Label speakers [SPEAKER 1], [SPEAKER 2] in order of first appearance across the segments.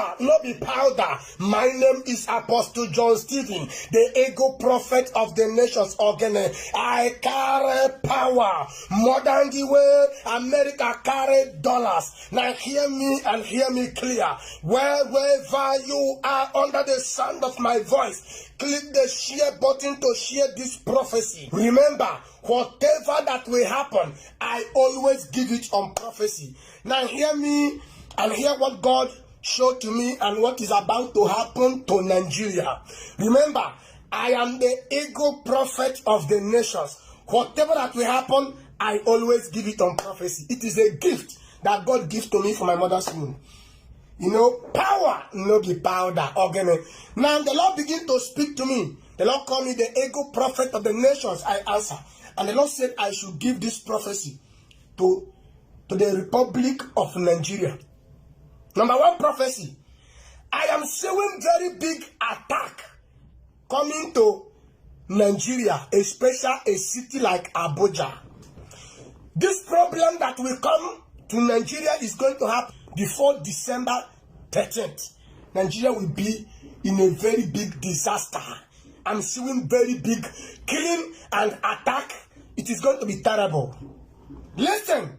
[SPEAKER 1] power, not be powder. My name is Apostle John Stephen, the ego prophet of the nations organ. I carry power more than the way America carry dollars. Now hear me and hear me clear. Wherever you are under the sound of my voice, click the share button to share this prophecy. Remember, whatever that will happen, I always give it on prophecy. Now hear me and hear what God showed to me and what is about to happen to Nigeria. Remember, I am the ego prophet of the nations. Whatever that will happen, I always give it on prophecy. It is a gift that God gives to me from my mother's womb. You know, power, no be powder. Okay. Now the Lord began to speak to me. The Lord called me the ego prophet of the nations. I answer. And the Lord said I should give this prophecy to the Republic of Nigeria. Number one prophecy. I am seeing very big attack coming to Nigeria, especially a city like Abuja. This problem that will come to Nigeria is going to happen before December 13th. Nigeria will be in a very big disaster. I'm seeing very big killing and attack. It is going to be terrible. Listen,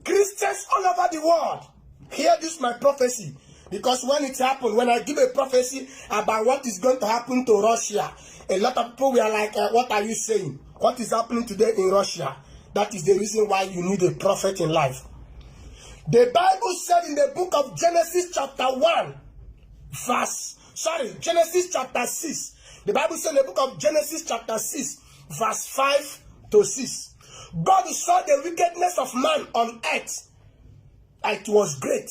[SPEAKER 1] Christians all over the world, hear this my prophecy. Because when it happened, when I give a prophecy about what is going to happen to Russia, a lot of people were like, what are you saying? What is happening today in Russia? That is the reason why you need a prophet in life. The Bible said in the book of Genesis chapter 1, Genesis chapter 6. The Bible said in the book of Genesis chapter 6, verse 5 to 6. God saw the wickedness of man on earth. It was great.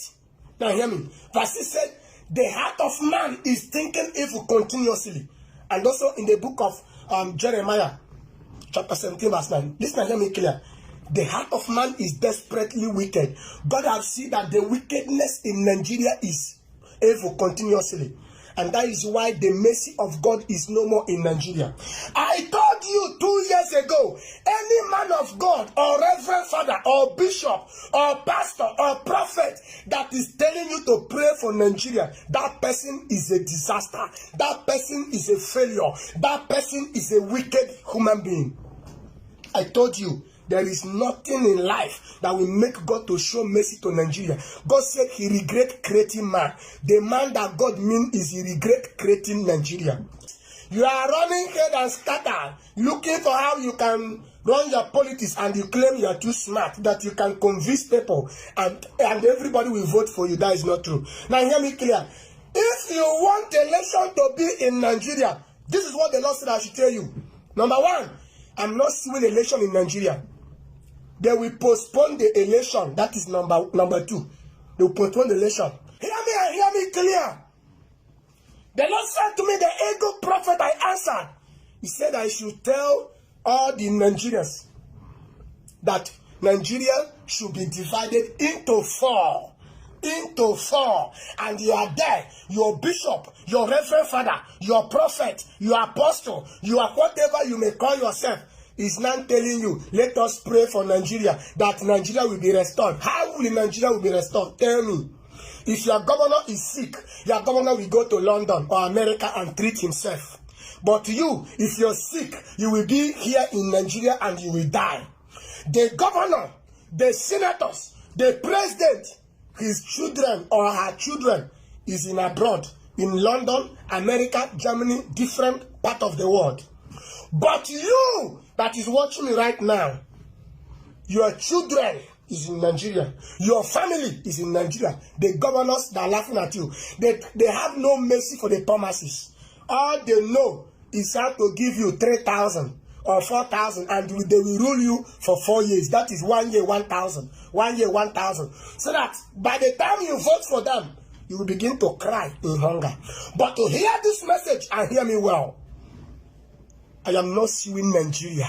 [SPEAKER 1] Now hear me. Verse 6 said, the heart of man is thinking evil continuously. And also in the book of Jeremiah, chapter 17, verse 9. Listen and hear me clear. The heart of man is desperately wicked. God has seen that the wickedness in Nigeria is evil continuously. And that is why the mercy of God is no more in Nigeria. I told you 2 years ago, any man of God or reverend father or bishop or pastor or prophet that is telling you to pray for Nigeria, that person is a disaster. That person is a failure. That person is a wicked human being. I told you, there is nothing in life that will make God to show mercy to Nigeria. God said he regret creating man. The man that God means is he regret creating Nigeria. You are running head and scatter, looking for how you can run your politics, and you claim you are too smart, that you can convince people and everybody will vote for you. That is not true. Now hear me clear. If you want the election to be in Nigeria, this is what the Lord said I should tell you. Number one, I'm not seeing election in Nigeria. They will postpone the election. That is number two. They will postpone the election. Hear me and hear me clear. The Lord said to me, the ego prophet, I answered. He said I should tell all the Nigerians that Nigeria should be divided into four. Into four. And you are there. Your bishop, your reverend father, your prophet, your apostle, you are whatever you may call yourself, is now telling you, let us pray for Nigeria, that Nigeria will be restored. How will Nigeria be restored? Tell me. If your governor is sick, your governor will go to London or America and treat himself. But you, if you're sick, you will be here in Nigeria and you will die. The governor, the senators, the president, his children or her children is in abroad, in London, America, Germany, different part of the world. But you that is watching me right now, your children is in Nigeria. Your family is in Nigeria. The governors that are laughing at you, they have no mercy for the Thomases. All they know is how to give you 3,000 or 4,000, and they will rule you for 4 years. That is 1 year 1,000. 1 year 1,000. So that by the time you vote for them, you will begin to cry in hunger. But to hear this message and hear me well, I am not suing Nigeria.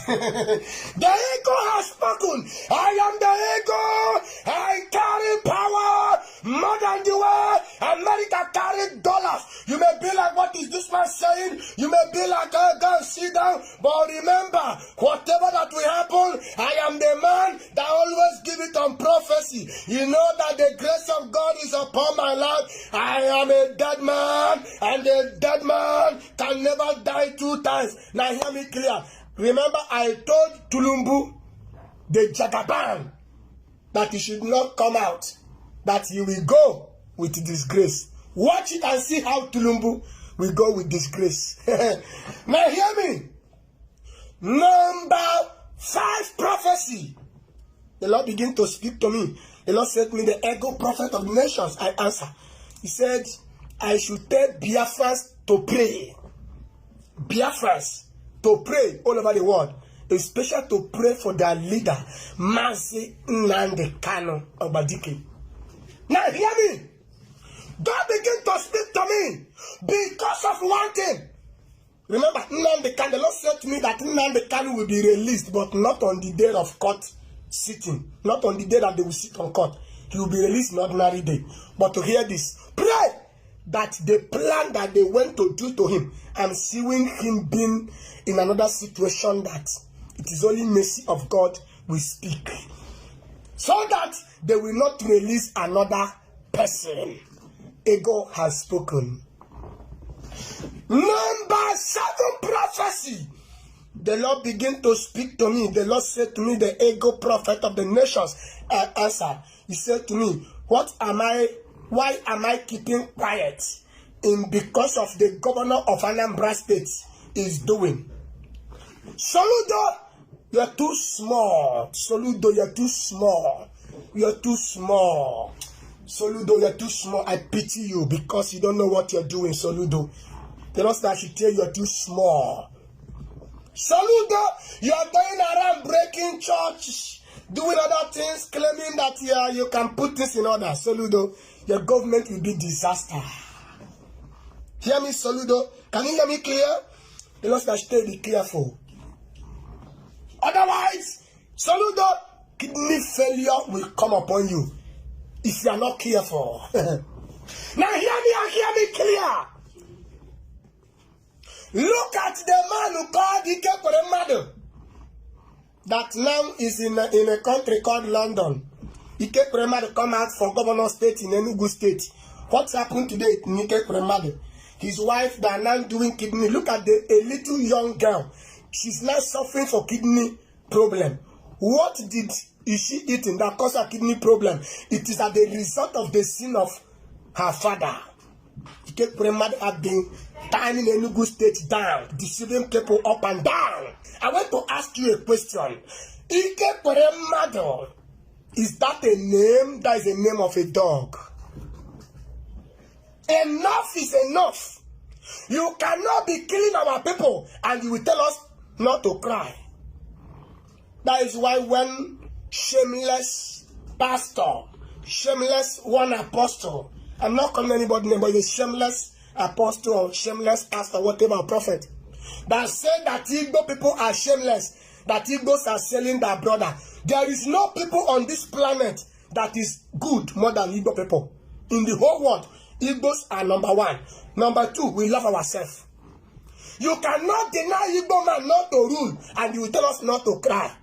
[SPEAKER 1] The ego has spoken. I am the ego. I carry power more than the way America carried dollars. You may be like, what is this man saying? You may be like, oh, go and sit down. But remember, whatever that will happen, I am the man that always gives receive it on prophecy. You know that the grace of God is upon my life. I am a dead man, and a dead man can never die 2 times. Now hear me clear. Remember, I told Tulumbu, the Jagaban, that he should not come out, that he will go with disgrace. Watch it and see how Tulumbu will go with disgrace. Now hear me. Number 5 prophecy. The Lord began to speak to me. The Lord said to me, the ego prophet of the nations. I answer. He said, I should tell Biafrans to pray. Biafrans to pray all over the world. Especially to pray for their leader, Mazi Nnamdi Kanu Obadike. Now hear me. God began to speak to me because of one thing. Remember, Nnamdi Kanu, the Lord said to me that Nnamdi Kanu will be released, but not on the day of court sitting. Not on the day that they will sit on court. He will be released in ordinary day. But to hear this, pray that the plan that they went to do to him, I'm seeing him being in another situation that it is only mercy of God will speak. So that they will not release another person. Ego has spoken. Number 7 prophecy. The Lord began to speak to me. The Lord said to me, the ego prophet of the nations, answered. He said to me, why am I keeping quiet in because of the governor of Anambra State is doing? Soludo, you're too small. Soludo, you're too small. You're too small. Soludo, you're too small. I pity you because you don't know what you're doing, Soludo. The Lord said I should tell you you're too small. Soludo, you are going around breaking church, doing other things, claiming that you can put this in order. Soludo, your government will be disaster. Hear me, Soludo? Can you hear me clear? The Lord said I should be careful. Otherwise, Soludo, kidney failure will come upon you if you are not careful. Now hear me and hear me clear. Look at the man who called Ike that now is in a country called London. Ike Premadu come out for governor state in Enugu state. What's happened today in Ike Premadu? His wife, they are now doing kidney. Look at a little young girl. She's now suffering for kidney problem. What is she eating that caused her kidney problem? It is as a result of the sin of her father. Ike Premadu have been turning Enugu state down, deceiving people up and down. I want to ask you a question. Ike Premadu, is that a name? That is the name of a dog. Enough is enough. You cannot be killing our people and you will tell us not to cry. That is why when shameless pastor, shameless one apostle, I'm not calling anybody name, but a shameless apostle or shameless pastor, whatever, prophet, that said that Igbo people are shameless, that Igbos are selling their brother. There is no people on this planet that is good more than Igbo people. In the whole world, Igbos are number 1. Number 2, we love ourselves. You cannot deny Igbo man not to rule, and you will tell us not to cry.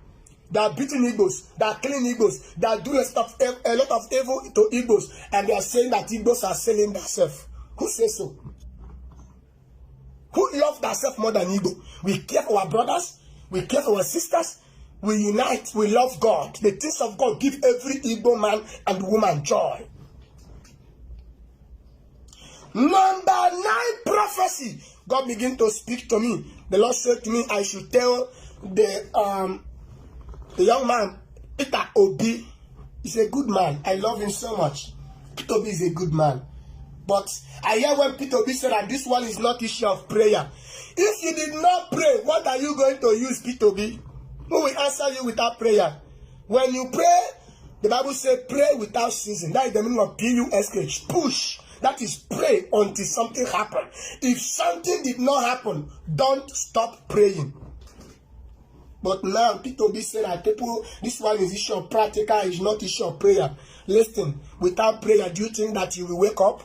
[SPEAKER 1] They are beating Igbos, they are killing Igbos, they are doing a lot of evil to Igbos, and they are saying that Igbos are selling themselves. Who says so? Who love themselves more than Igbo? We care for our brothers, we care for our sisters, we unite, we love God. The things of God give every Igbo man and woman joy. Number 9 prophecy. God began to speak to me. The Lord said to me, I should tell the young man, Peter Obi is a good man. I love him so much. Peter Obi is a good man. But I hear when Peter Obi said that this one is not issue of prayer. If you did not pray, what are you going to use, Peter Obi? Who will answer you without prayer? When you pray, the Bible says pray without ceasing. That is the meaning of PUSH. Push. That is pray until something happens. If something did not happen, don't stop praying. But now, Peter Obi said that people, this one is issue of practical, is not issue of prayer. Listen, without prayer, do you think that you will wake up?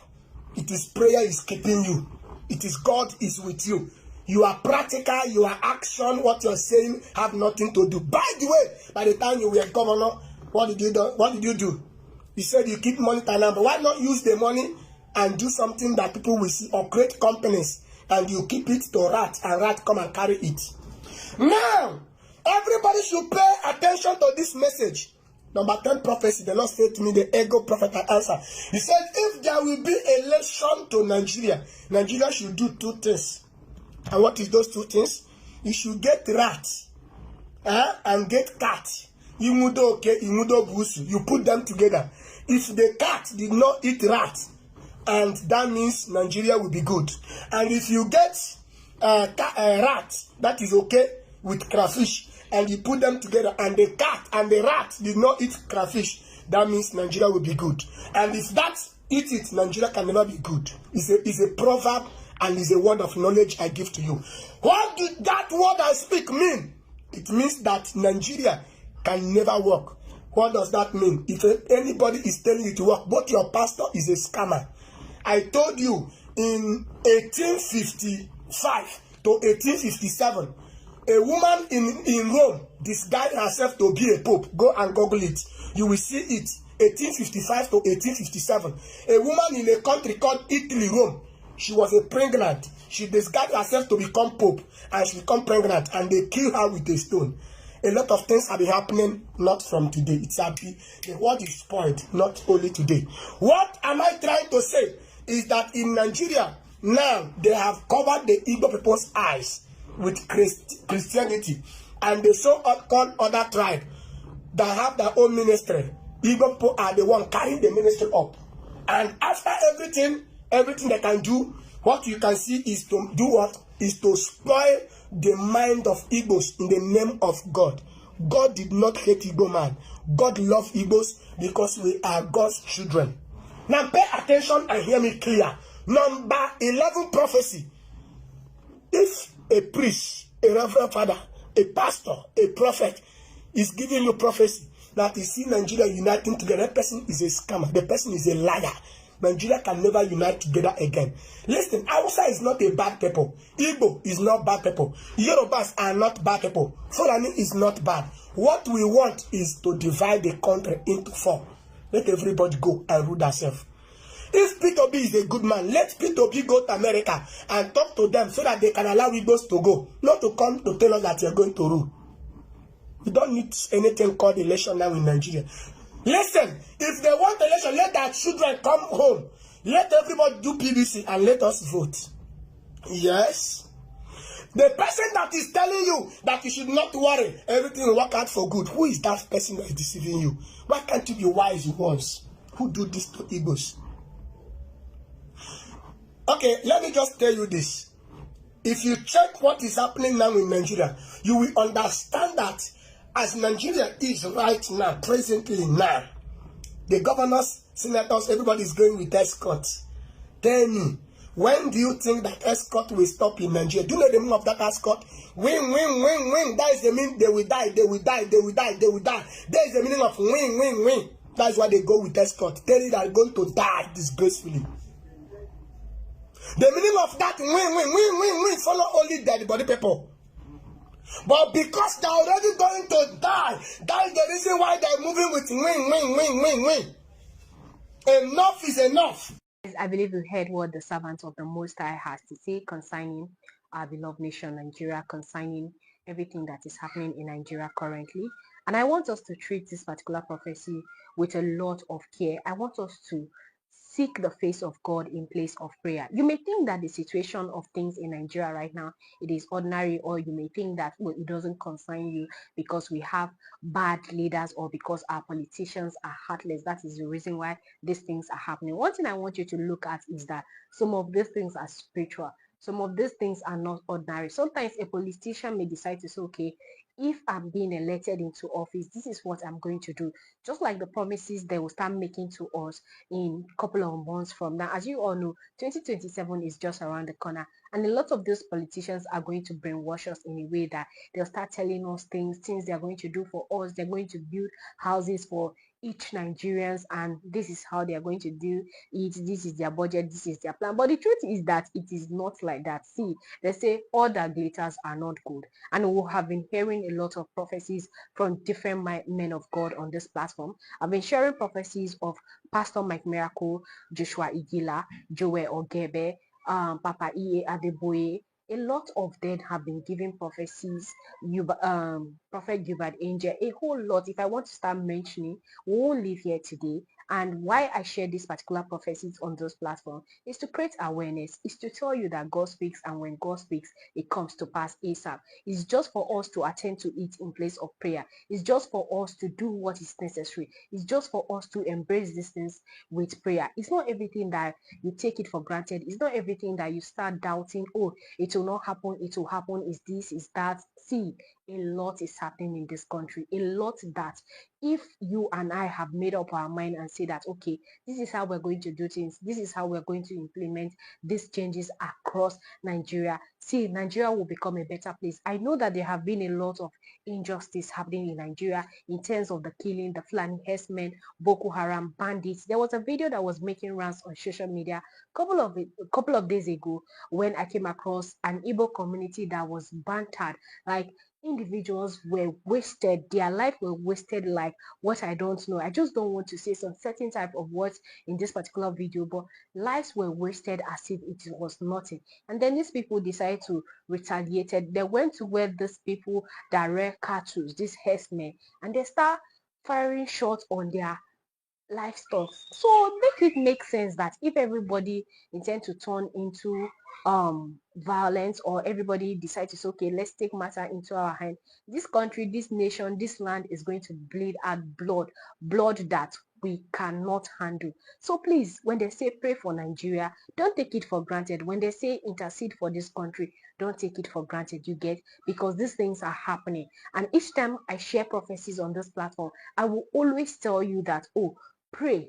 [SPEAKER 1] It is prayer is keeping you. It is God is with you. You are practical, you are action, what you're saying have nothing to do. By the way, by the time you were governor, What did you do? What did you do? You said you keep money to number. Why not use the money and do something that people will see, or create companies and you keep it to rat and rat come and carry it? Now, everybody should pay attention to this message. Number 10 prophecy. The Lord said to me, the ego prophet answer. He said, if there will be election to Nigeria, Nigeria should do 2 things. And what is those 2 things? You should get rat and get cat. You put them together. If the cat did not eat rat, and that means Nigeria will be good. And if you get rat, that is okay with crayfish, and you put them together, and the cat and the rat did not eat crayfish, that means Nigeria will be good. And if that eat it, Nigeria can never be good. It's a proverb, and it's a word of knowledge I give to you. What did that word I speak mean? It means that Nigeria can never work. What does that mean? If anybody is telling you to work, but your pastor is a scammer. I told you in 1855 to 1857, a woman in Rome disguised herself to be a pope. Go and Google it. You will see it. 1855 to 1857. A woman in a country called Italy, Rome. She was a pregnant. She disguised herself to become pope, and she became pregnant, and they killed her with a stone. A lot of things have been happening, not from today. It's happy. The world is spoiled, not only today. What am I trying to say? Is that in Nigeria, now they have covered the Igbo people's eyes with Christianity, and they so-called other tribe that have their own ministry. Igbo people are the one carrying the ministry up. And after everything they can do, what you can see is to do what? Is to spoil the mind of Igbos in the name of God. God did not hate Igbo man. God loved Igbos because we are God's children. Now pay attention and hear me clear. Number 11 prophecy. If a priest, a reverend father, a pastor, a prophet is giving you prophecy that is see Nigeria uniting together, that person is a scammer. The person is a liar. Nigeria can never unite together again. Listen, Hausa is not a bad people. Igbo is not bad people. Yorubas are not bad people. Fulani is not bad. What we want is to divide the country into 4. Let everybody go and rule themselves. If P2B is a good man, let P2B go to America and talk to them so that they can allow Igbos to go. Not to come to tell us that you're going to rule. We don't need anything called election now in Nigeria. Listen, if they want election, let their children come home. Let everybody do PVC and let us vote. Yes. The person that is telling you that you should not worry, everything will work out for good. Who is that person that is deceiving you? Why can't you be wise once? Who do this to Igbos? Okay, let me just tell you this. If you check what is happening now in Nigeria, you will understand that as Nigeria is right now, presently now, the governors, senators, everybody is going with escort. Tell me, when do you think that escort will stop in Nigeria? Do you know the meaning of that escort? Win, win, win, win. That is the meaning. They will die, they will die, they will die, they will die. That is the meaning of win, win, win. That is why they go with escort. Tell you that are going to die disgracefully. The meaning of that win, win, win, win, win follow only dead body people. But because they're already going to die, that is the reason why they're moving with win, win, win, win, win. Enough is enough.
[SPEAKER 2] I believe you heard what the servant of the Most High has to say concerning our beloved nation, Nigeria, concerning everything that is happening in Nigeria currently. And I want us to treat this particular prophecy with a lot of care. I want us to seek the face of God in place of prayer. You may think that the situation of things in Nigeria right now, it is ordinary, or you may think that, well, it doesn't concern you because we have bad leaders or because our politicians are heartless. That is the reason why these things are happening. One thing I want you to look at is that some of these things are spiritual. Some of these things are not ordinary. Sometimes a politician may decide to say, okay, if I'm being elected into office, this is what I'm going to do. Just like the promises they will start making to us in a couple of months from now. As you all know, 2027 is just around the corner. And a lot of those politicians are going to brainwash us in a way that they'll start telling us things they're going to do for us. They're going to build houses for each Nigerians, and this is how they are going to do it. This is their budget, this is their plan. But the truth is that it is not like that. See, they say all that glitters are not good, and we have been hearing sharing a lot of prophecies from different men of God on this platform. I've been sharing prophecies of Pastor Mike Miracle, Joshua Igila, Joel Ogebe, Papa E.A. Adeboye. A lot of them have been giving prophecies. Prophet Gilbert Angel, a whole lot. If I want to start mentioning, we won't leave here today. And why I share these particular prophecies on those platforms is to create awareness, is to tell you that God speaks, and when God speaks, it comes to pass ASAP. It's just for us to attend to it in place of prayer. It's just for us to do what is necessary. It's just for us to embrace these things with prayer. It's not everything that you take it for granted. It's not everything that you start doubting, oh, it will not happen, it will happen, is this, is that. See, a lot is happening in this country, a lot that if you and I have made up our mind and say that, okay, this is how we're going to do things, this is how we're going to implement these changes across Nigeria, see, Nigeria will become a better place. I know that there have been a lot of injustice happening in Nigeria in terms of the killing, the Fulani herdsmen, Boko Haram, bandits. There was a video that was making rounds on social media a couple of days ago when I came across an Igbo community that was bantered. Like, individuals were wasted, their life were wasted, like what I don't know. I just don't want to say some certain type of words in this particular video, but lives were wasted as if it was nothing. And then these people decided to retaliate. They went to where these people that rear cattle, these herdsmen, and they start firing shots on their livestock. So make it make sense that if everybody intend to turn into violence, or everybody decides to say, okay, let's take matter into our hand, this country, this nation, this land is going to bleed out blood that we cannot handle. So please, when they say pray for Nigeria, don't take it for granted. When they say intercede for this country, don't take it for granted, you get, because these things are happening. And each time I share prophecies on this platform, I will always tell you that, oh, pray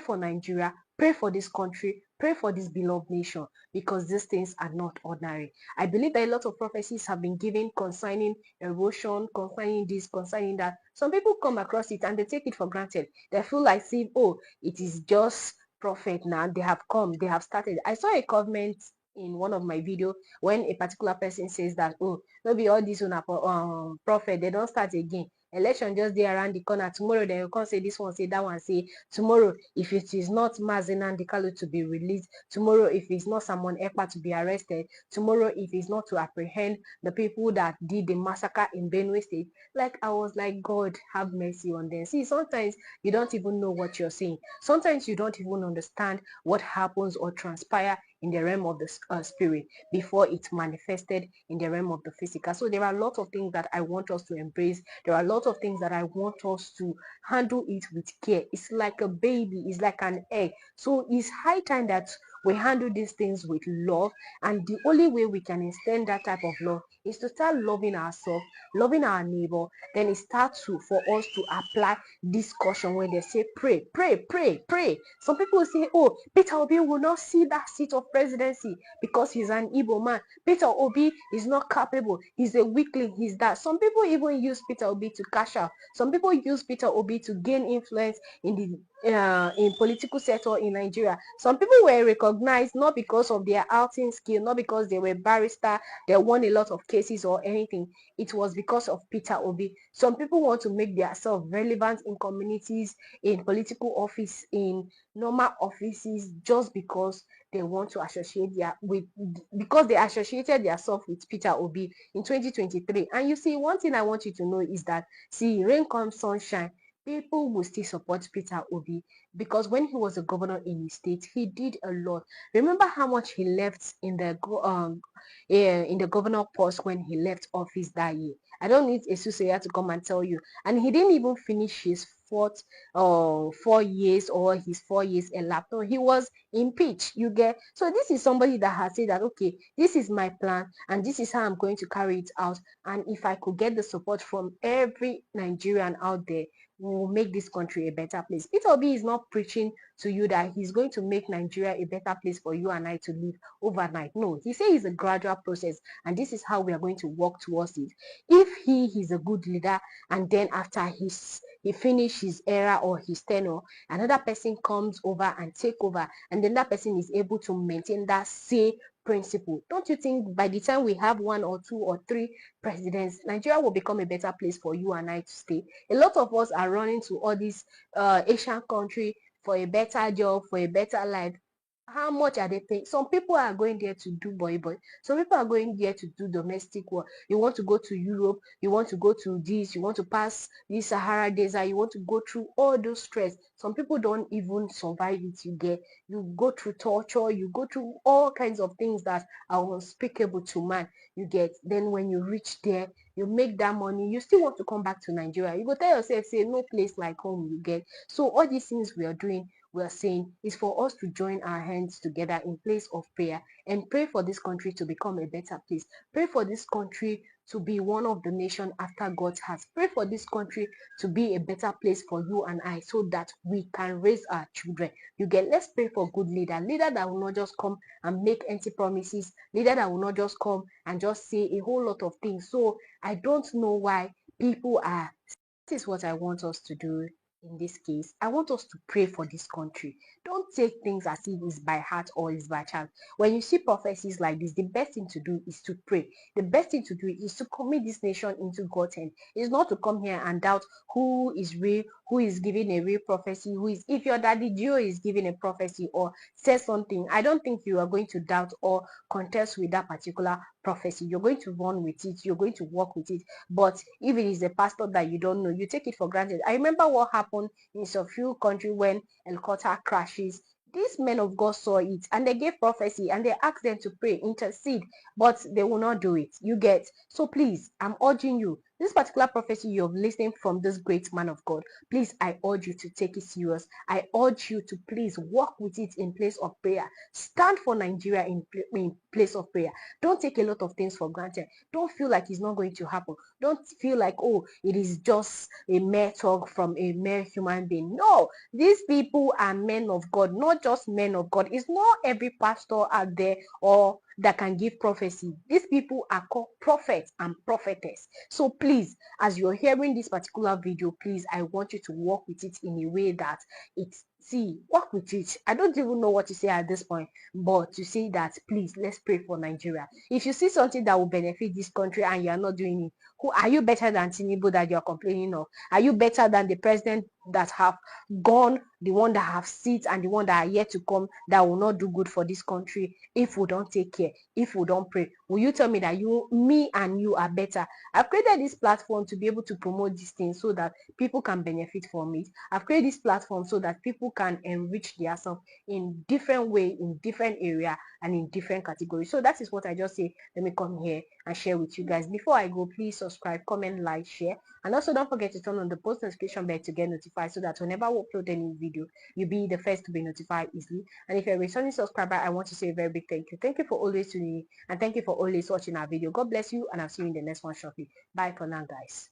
[SPEAKER 2] for Nigeria, pray for this country, pray for this beloved nation, because these things are not ordinary. I believe that a lot of prophecies have been given concerning erosion, concerning this, concerning that. Some people come across it and they take it for granted. They feel like, see, oh, it is just prophet now. They have come, they have started. I saw a comment in one of my videos when a particular person says that, oh, maybe all this one prophet, they don't start again. Election just there around the corner. Tomorrow they will come say this one, say that one, say tomorrow if it is not Mazen and Kalu to be released, tomorrow if it's not someone Ekpa to be arrested, tomorrow if it's not to apprehend the people that did the massacre in Benue State. Like, I was like, God have mercy on them. See, sometimes you don't even know what you're saying. Sometimes you don't even understand what happens or transpire in the realm of the spirit before it manifested in the realm of the physical. So there are a lot of things that I want us to embrace. There are a lot of things that I want us to handle it with care. It's like a baby, it's like an egg. So it's high time that we handle these things with love, and the only way we can extend that type of love is to start loving ourselves, loving our neighbor. Then it starts for us to apply this caution when they say pray, pray, pray, pray. Some people will say, oh, Peter Obi will not see that seat of presidency because he's an Igbo man. Peter Obi is not capable, he's a weakling, he's that. Some people even use Peter Obi to cash out. Some people use Peter Obi to gain influence in the in political sector in Nigeria. Some people were recognized not because of their outing skill, not because they were barrister, they won a lot of cases or anything. It was because of Peter Obi. Some people want to make themselves relevant in communities, in political office, in normal offices, just because they want to associate because they associated themselves with Peter Obi in 2023. And you see, one thing I want you to know is that, see, rain comes sunshine, people will still support Peter Obi, because when he was a governor in his state, he did a lot. Remember how much he left in the governor post when he left office that year. I don't need a Susoya to come and tell you. And he didn't even finish his 4 years, or his 4 years elapsed. No, he was impeached, you get. So this is somebody that has said that, okay, this is my plan and this is how I'm going to carry it out. And if I could get the support from every Nigerian out there, we will make this country a better place. Peter Obi is not preaching to you that he's going to make Nigeria a better place for you and I to live overnight. No, he says it's a gradual process, and this is how we are going to work towards it. If he is a good leader, and then after he finishes his era or his tenure, another person comes over and take over, and then that person is able to maintain that say principle. Don't you think by the time we have 1 or 2 or 3 presidents, Nigeria will become a better place for you and I to stay? A lot of us are running to all these Asian country for a better job, for a better life. How much are they paying? Some people are going there to do boy boy. Some people are going there to do domestic work. You want to go to Europe, you want to go to this, you want to pass this Sahara Desert, you want to go through all those stress. Some people don't even survive it. You go through torture, you go through all kinds of things that are unspeakable to man. You get, then when you reach there, you make that money, you still want to come back to Nigeria. You go tell yourself, say no place like home. You get. So all these things we are doing, we are saying, is for us to join our hands together in place of prayer and pray for this country to become a better place. Pray for this country to be one of the nation after God's heart. Pray for this country to be a better place for you and I, so that we can raise our children. You get, let's pray for good leader that will not just come and make empty promises, leader that will not just come and just say a whole lot of things. So I don't know why people are. This is what I want us to do. In this case, I want us to pray for this country. Don't take things as if it's by heart or it's by chance. When you see prophecies like this, the best thing to do is to pray. The best thing to do is to commit this nation into God's hand. It's not to come here and doubt who is real, who is giving a real prophecy, who is, if your daddy Gio is giving a prophecy or says something, I don't think you are going to doubt or contest with that particular prophecy. You're going to run with it, you're going to walk with it. But if it is a pastor that you don't know, you take it for granted. I remember what happened in some few countries when helicopter crashes. These men of God saw it and they gave prophecy and they asked them to pray, intercede, but they will not do it. You get. So please, I'm urging you, this particular prophecy you're listening from this great man of God, please, I urge you to take it serious. I urge you to please walk with it in place of prayer. Stand for Nigeria in place of prayer. Don't take a lot of things for granted. Don't feel like it's not going to happen. Don't feel like, oh, it is just a mere talk from a mere human being. No, these people are men of God, not just men of God. It's not every pastor out there or that can give prophecy. These people are called prophets and prophetess. So please, as you're hearing this particular video, please, I want you to walk with it in a way that it's, see, walk with it. I don't even know what to say at this point, but to say that, please, let's pray for Nigeria. If you see something that will benefit this country and you are not doing it, who are you better than Tinubu that you're complaining of? Are you better than the president that have gone, the one that have seats and the one that are yet to come, that will not do good for this country if we don't take care, if we don't pray? Will you tell me that me and you are better? I've created this platform to be able to promote these things so that people can benefit from it. I've created this platform so that people can enrich themselves in different way, in different area and in different categories. So that is what I just say. Let me come here and share with you guys. Before I go, please subscribe, comment, like, share, and also don't forget to turn on the post notification bell to get notified, so that whenever we upload any video, you'll be the first to be notified easily. And if you're a returning subscriber, I want to say a very big thank you. Thank you for always tuning in, and thank you for always watching our video. God bless you, and I'll see you in the next one shortly. Bye for now, guys.